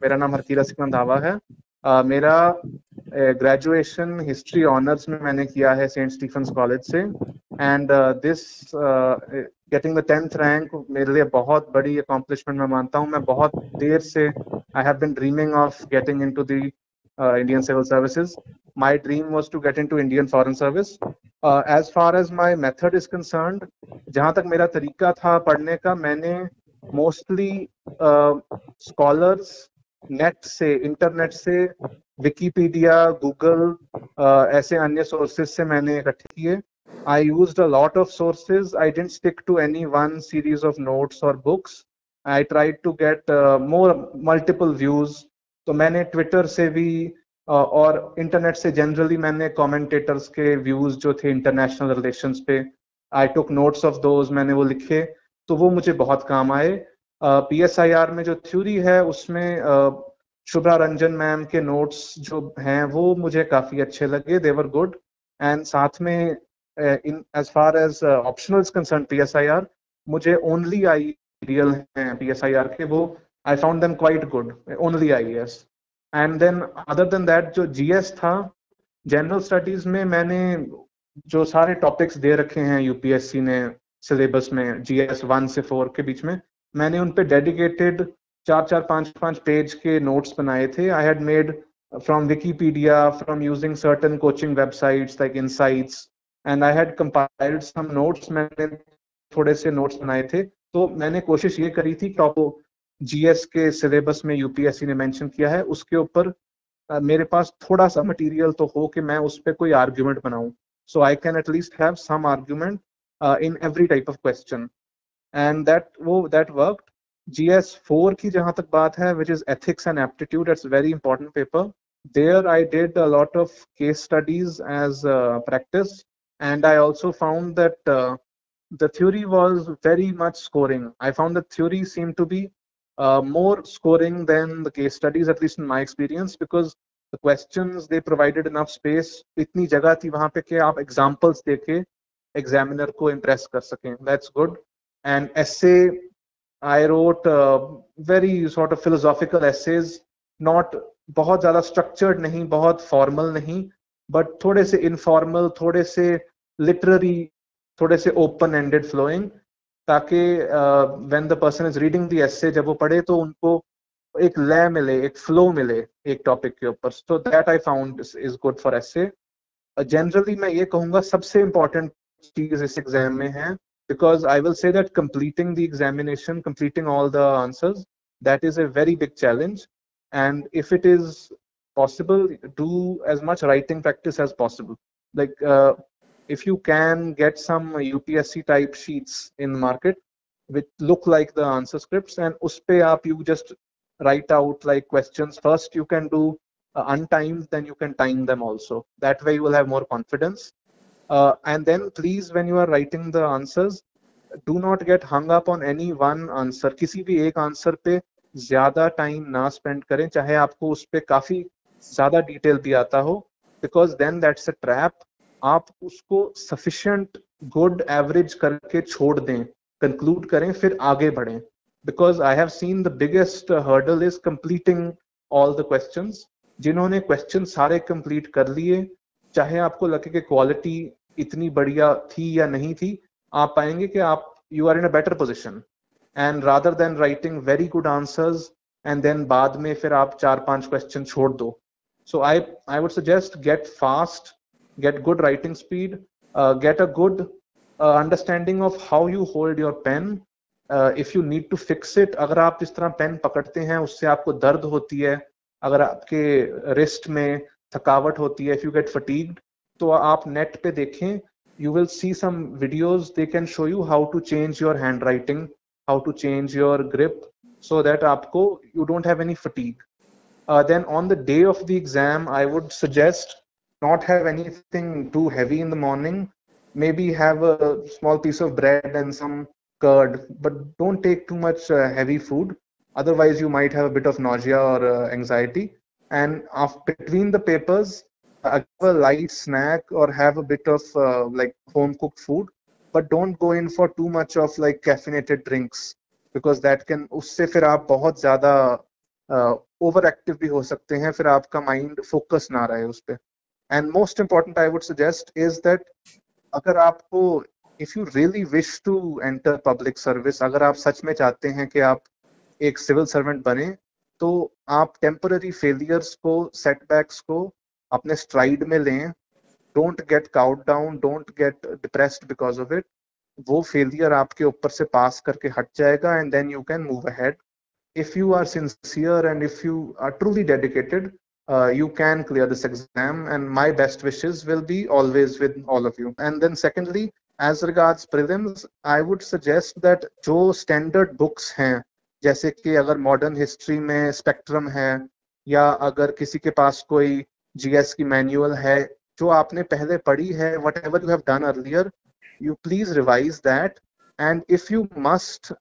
मेरा नाम हरकीरत सिंह है। मेरा ग्रेजुएशन हिस्ट्री ऑनर्स में मैंने किया है सेंट स्टीफेंस कॉलेज से। And this getting the 10th rank मेरे लिए बहुत बड़ी अकॉम्प्लिशमेंट मैं मानता हूँ। मैं बहुत देर से I have been dreaming of getting into the Indian civil services. My dream was to get into Indian foreign service. As far as my method is concerned, जहाँ तक मेरा तरीका था पढ़ने का, मैंने मोस्टली स्कॉलर्स नेट से, इंटरनेट से, विकीपीडिया, गूगल, ऐसे अन्य सोर्सेज से मैंने इकट्ठे किए। I used a lot of sources. I didn't stick to any one series of notes or books. I tried to get more multiple views. तो मैंने ट्विटर से भी और इंटरनेट से जनरली मैंने कमेंटेटर्स के व्यूज जो थे इंटरनेशनल रिलेशंस पे, आई टुक नोट्स ऑफ दोज, मैंने वो लिखे, तो वो मुझे बहुत काम आए। PSIR में जो थ्योरी है उसमें शुभ्रा रंजन मैम के नोट्स जो हैं वो मुझे काफी अच्छे लगे, देवर गुड। एंड साथ में in as far as optional is concern PSIR, मुझे ओनली आइडियल हैं PSIR के, वो I found them quite good, only IAS। And then other than that जो GS था, जनरल स्टडीज में मैंने जो सारे टॉपिक्स दे रखे हैं UPSC ने सिलेबस में GS 1 से 4 के बीच में, मैंने उन पे डेडिकेटेड 4-4, 5-5 पेज के नोट्स बनाए थे। I had made from Wikipedia, from using certain coaching websites like Insights, and I had compiled some notes. मैंने थोड़े से नोट्स बनाए थे। तो मैंने कोशिश ये करी थी कि आपको GS के सिलेबस में UPSC ने मेंशन किया है उसके ऊपर मेरे पास थोड़ा सा मटेरियल तो हो कि मैं उस पर कोई आर्ग्यूमेंट बनाऊं, so I can at least have some argument in every type of question, and that worked. GS 4 की जहां तक बात है, which is ethics and aptitude, it's a very important paper. There I did a lot of case studies as practice, and I also found that the theory was very much scoring. I found the theory seemed to be more scoring than the case studies, at least in my experience, because the questions they provided enough space. इतनी जगह थी वहां पे कि आप examples देके examiner को impress कर सकें. That's good. And essay, I wrote very sort of philosophical essays, not बहुत ज़्यादा structured नहीं, बहुत formal नहीं, but थोड़े से informal, थोड़े से literary, थोड़े से open-ended flowing, ताकि when the person is reading the essay, जब वो पढ़े तो उनको एक लय मिले, एक flow मिले एक topic के ऊपर. So that I found is good for essay. Generally मैं ये कहूँगा सबसे important चीज इस एग्जाम में है, because I will say that completing the examination, completing all the answers, that is a very big challenge. And if it is possible, do as much writing practice as possible. Like if you can get some UPSC type sheets in the market which look like the answer scripts, and uspe aap you just write out like questions. First you can do untimed, then you can time them also. That way you will have more confidence. And then please, when you are writing the answers, do not get hung up on any one answer. किसी भी एक answer पे ज्यादा time ना spend करें, चाहे आपको उस पे काफी ज्यादा डिटेल भी आता हो, because then that's a trap. आप उसको sufficient good average करके छोड़ दें, conclude करें, फिर आगे बढ़ें. Because I have seen the biggest hurdle is completing all the questions. जिन्होंने क्वेश्चन सारे कंप्लीट कर लिए, चाहे आपको लगे कि क्वालिटी इतनी बढ़िया थी या नहीं थी, आप पाएंगे कि आप you are in a better position, and rather than writing very good answers and then बाद में फिर आप 4-5 क्वेश्चन छोड़ दो. So I would suggest get fast, get good writing speed, get a good understanding of how you hold your pen. If you need to fix it, अगर आप जिस तरह पेन पकड़ते हैं उससे आपको दर्द होती है, अगर आपके रिस्ट में थकावट होती है, इफ यू गेट फटीग्ड, तो आप नेट पे देखें, you will see some videos, they can show you how to change your handwriting, how to change your grip, so that aapko you don't have any fatigue. Then on the day of the exam, I would suggest not have anything too heavy in the morning. Maybe have a small piece of bread and some curd, but don't take too much heavy food, otherwise you might have a bit of nausea or anxiety. And between the papers, have a light snack or have a bit of like home cooked food, but don't go in for too much of like caffeinated drinks, because that can, usse fir aap bahut zyada over active भी हो सकते हैं, फिर आपका mind focus ना रहे उस पर. And most important I would suggest is that अगर आपको, if you really wish to enter public service, अगर आप सच में चाहते हैं कि आप एक सिविल सर्वेंट बने, तो आप टेम्पररी फेलियर्स को, सेटबैक्स को अपने स्ट्राइड में लें. Don't get cowed down, don't get depressed because of it. वो फेलियर आपके ऊपर से पास करके हट जाएगा and then you can move ahead. If you are sincere and if you are truly dedicated, you can clear this exam, and my best wishes will be always with all of you. And then secondly, as regards prelims, I would suggest that जो standard books हैं, जैसे कि अगर modern history में spectrum है, या अगर किसी के पास कोई GS की manual है जो आपने पहले पढ़ी है, whatever you have done earlier, you please revise that. And if you must,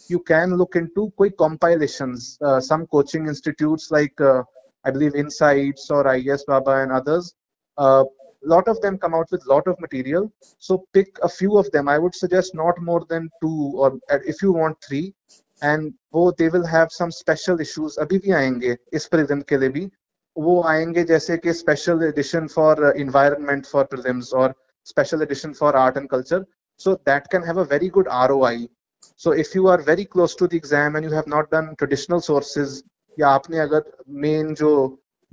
you can look into koi compilations. Some coaching institutes like I believe Insights or IS Baba and others, lot of them come out with lot of material. So pick a few of them. I would suggest not more than 2, or if you want 3. And वो they will have some special issues. अभी भी आएंगे इस prelim के लिए भी. वो आएंगे जैसे कि special edition for environment for prelims, or special edition for art and culture. So that can have a very good ROI. So if you are very close to the exam and you have not done traditional sources, या आपने अगर main जो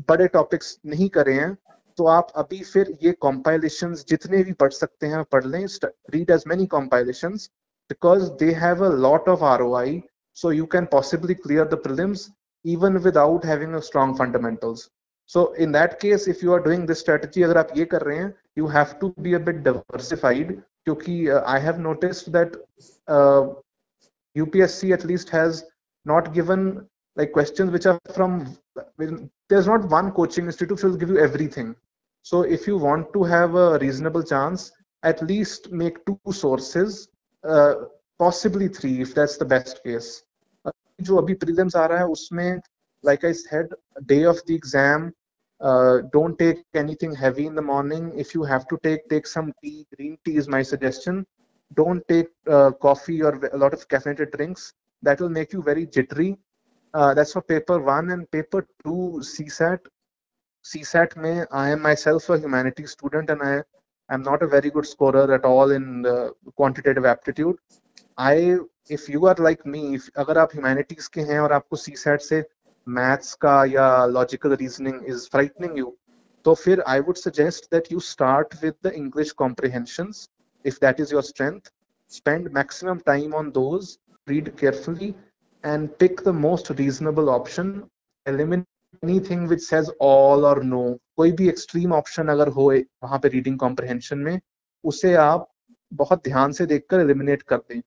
बड़े topics नहीं करे हैं, तो आप अभी फिर ये compilations जितने भी पढ़ सकते हैं पढ़ लें. Read as many compilations because they have a lot of ROI. So you can possibly clear the prelims even without having a strong fundamentals. So in that case, if you are doing this strategy, अगर आप ये कर रहे हैं, you have to be a bit diversified. क्योंकि I have noticed that UPSC at least has not given like questions which are from, there's not one coaching institute which will give you everything. So if you want to have a reasonable chance, at least make 2 sources, possibly 3 if that's the best case. जो अभी prelims आ रहा है उसमें, like I said, day of the exam, don't take anything heavy in the morning. If you have to take some tea. Green tea is my suggestion. Don't take coffee or a lot of caffeinated drinks. That will make you very jittery. That's for paper 1. And paper 2, CSAT. CSAT mein, I am myself a humanities student and I am not a very good scorer at all in quantitative aptitude. If you are like me, if अगर आप humanities के हैं और आपको CSAT से maths का या logical reasoning is frightening you, तो फिर I would suggest that you start with the English comprehensions. If that is your strength, spend maximum time on those, read carefully, and pick the most reasonable option. Eliminate anything which says all or no. कोई भी extreme option अगर हो वहाँ पे reading comprehension में, उसे आप बहुत ध्यान से देखकर eliminate कर दें.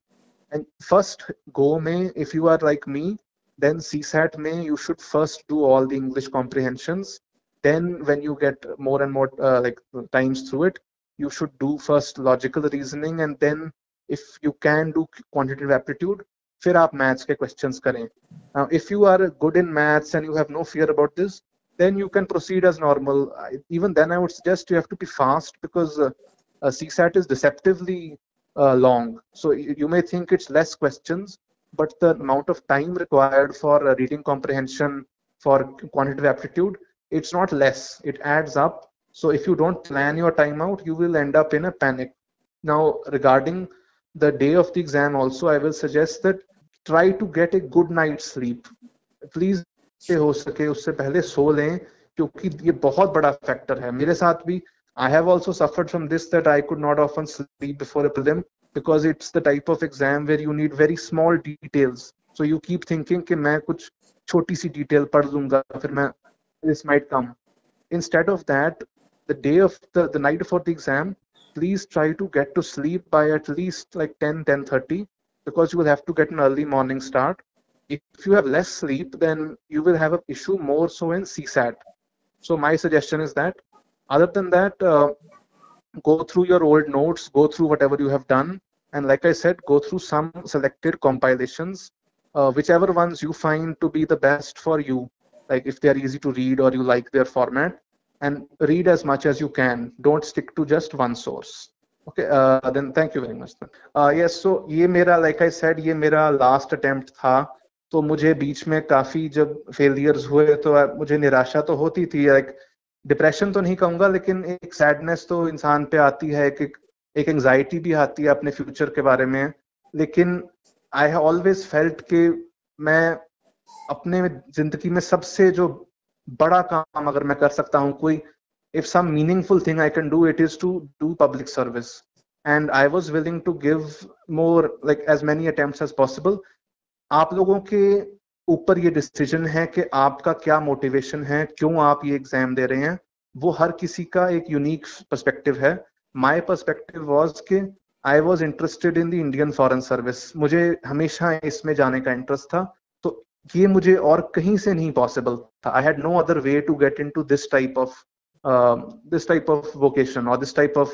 And first go में, if you are like me, then CSAT में you should first do all the English comprehensions. Then when you get more and more like times through it, you should do first logical reasoning, and then if you can do quantitative aptitude, फिर आप maths के questions करें. Now, if you are good in maths and you have no fear about this, then you can proceed as normal. Even then, I would suggest you have to be fast because CSAT is deceptively long. So you may think it's less questions, but the amount of time required for reading comprehension, for quantitative aptitude, it's not less. It adds up. So if you don't plan your time out, you will end up in a panic. Now, regarding the day of the exam also, I will suggest that try to get a good night's sleep. Please हो सके उससे पहले सो लें, क्योंकि ये बहुत बड़ा factor है. मेरे साथ भी, I have also suffered from this, that I could not often sleep before a prelim because it's the type of exam where you need very small details. So you keep thinking कि मैं कुछ छोटी सी detail पढ़ लूंगा फिर मैं, this might come. Instead of that, the day of the night before the exam, please try to get to sleep by at least like 10:30 because you will have to get an early morning start. If you have less sleep, then you will have an issue more so in CSAT. So my suggestion is that. Other than that, go through your old notes, go through whatever you have done, and like I said, go through some selected compilations, whichever ones you find to be the best for you, like if they are easy to read or you like their format, and read as much as you can. Don't stick to just one source. Okay, then thank you very much. Yes, so ये मेरा, like I said, ये मेरा last attempt था तो मुझे बीच में काफी जब फेलियर्स हुए तो मुझे निराशा तो होती थी, लाइक डिप्रेशन तो नहीं कहूंगा, लेकिन एक सैडनेस तो इंसान पे आती है, एक एंजाइटी भी आती है अपने फ्यूचर के बारे में। लेकिन आई हैव ऑलवेज फेल्ट कि मैं अपने जिंदगी में सबसे जो बड़ा काम अगर मैं कर सकता हूँ, कोई if some meaningful thing I can do, it is to do public service, and I was willing to give more, like as many attempts as possible. आप लोगों के ऊपर ये डिसीजन है कि आपका क्या मोटिवेशन है, क्यों आप ये एग्जाम दे रहे हैं। वो हर किसी का एक यूनिक पर्सपेक्टिव है। माय पर्सपेक्टिव वाज कि I was interested in the Indian foreign service, मुझे हमेशा इसमें जाने का इंटरेस्ट था। तो ये मुझे और कहीं से नहीं पॉसिबल था। I had no other way to get into this type of vocation or this type of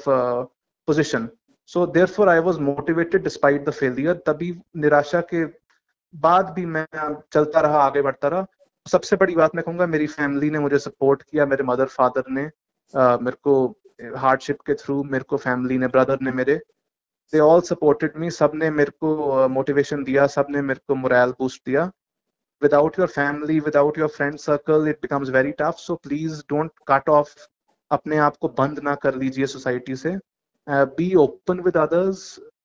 position. So therefore I was motivated despite the failure. तभी निराशा के बाद भी मैं चलता रहा, आगे बढ़ता रहा। सबसे बड़ी बात मैं कहूँगा, मेरी फैमिली ने मुझे सपोर्ट किया, मेरे मदर फादर ने मेरे को हार्डशिप के थ्रू, मेरे को फैमिली ने, ब्रदर ने मेरे, दे ऑल सपोर्टेड मी। सब ने मेरे को मोटिवेशन दिया, सब ने मेरे को मोरल बूस्ट दिया। Without your family, without your friend circle, it becomes very tough. So please don't cut off, अपने आप को बंद ना कर लीजिए सोसाइटी से। Be open with others.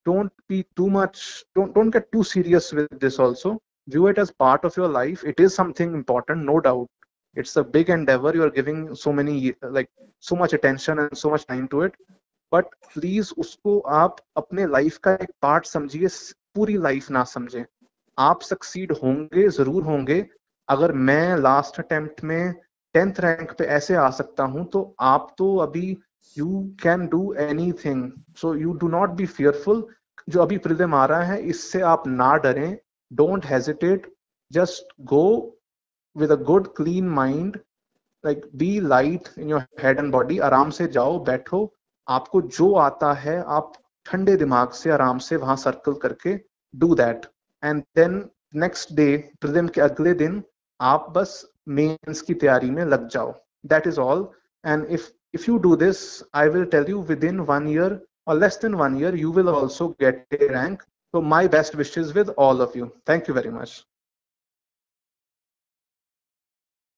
Don't be too much, don't get too serious with this also. View it as part of your life. It is something important, no doubt. It's a big endeavor. You are giving so many, like so much attention and so much time to it. But please उसको आप अपने life का एक part समझिए, पूरी life ना समझें। आप सक्सीड होंगे, जरूर होंगे। अगर मैं लास्ट अटेम्प्ट में 10th रैंक पे ऐसे आ सकता हूं, तो आप तो अभी you can do anything. So you do not be fearful. जो अभी प्रीलिम आ रहा है, इससे आप ना डरें। Don't hesitate, just go with a good clean mind, like be light in your head and body. आराम से जाओ, बैठो, आपको जो आता है आप ठंडे दिमाग से आराम से वहां सर्कल करके do that. And then next day, prelim के अगले दिन, आप बस मेंस की तैयारी में लग जाओ। That is all. And if you do this, I will tell you, within 1 year or less than 1 year, you will also get a rank. So my best wishes with all of you. Thank you very much.